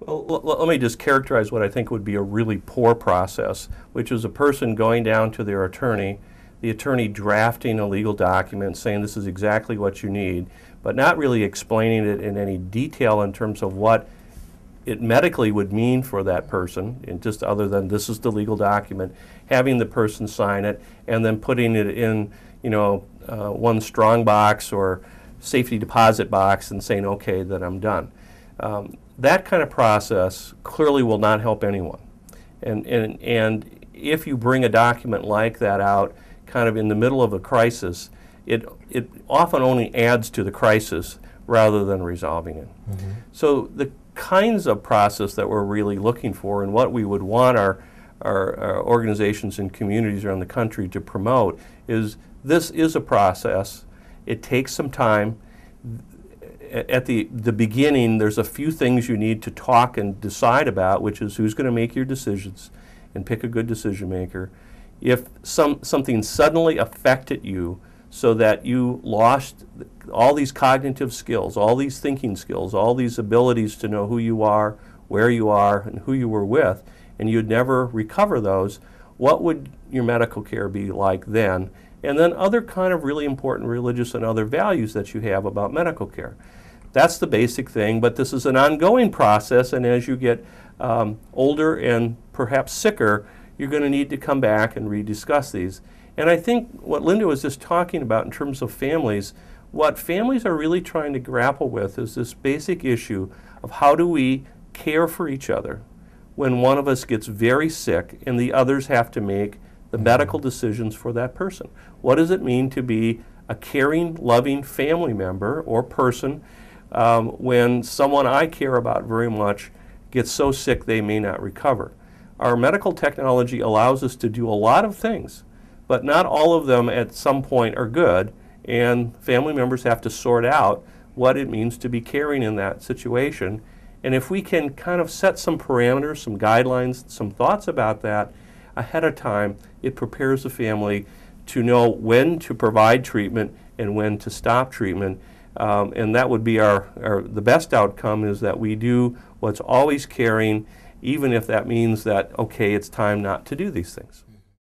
Well, let me just characterize what I think would be a really poor process, which is a person going down to their attorney, the attorney drafting a legal document saying this is exactly what you need, but not really explaining it in any detail in terms of what it medically would mean for that person, and just other than this is the legal document, having the person sign it, and then putting it in, one strong box or safety deposit box and saying, okay, then I'm done. That kind of process clearly will not help anyone. And if you bring a document like that out kind of in the middle of a crisis, it often only adds to the crisis rather than resolving it. Mm-hmm. So the kinds of process that we're really looking for and what we would want our organizations and communities around the country to promote is this is a process. It takes some time. At the beginning, there's a few things you need to talk and decide about, which is who's going to make your decisions and pick a good decision maker. If something suddenly affected you so that you lost all these cognitive skills, all these thinking skills, all these abilities to know who you are, where you are, and who you were with, and you'd never recover those, what would your medical care be like then? And then other kind of really important religious and other values that you have about medical care. That's the basic thing, but this is an ongoing process, and as you get older and perhaps sicker, you're going to need to come back and rediscuss these. And I think what Linda was just talking about in terms of families, what families are really trying to grapple with is this basic issue of how do we care for each other when one of us gets very sick and the others have to make the medical decisions for that person. What does it mean to be a caring, loving family member or person when someone I care about very much gets so sick they may not recover? Our medical technology allows us to do a lot of things, but not all of them at some point are good, and family members have to sort out what it means to be caring in that situation. And if we can kind of set some parameters, some guidelines, some thoughts about that ahead of time, it prepares the family to know when to provide treatment and when to stop treatment. And that would be the best outcome, is that we do what's always caring, even if that means that, okay, it's time not to do these things.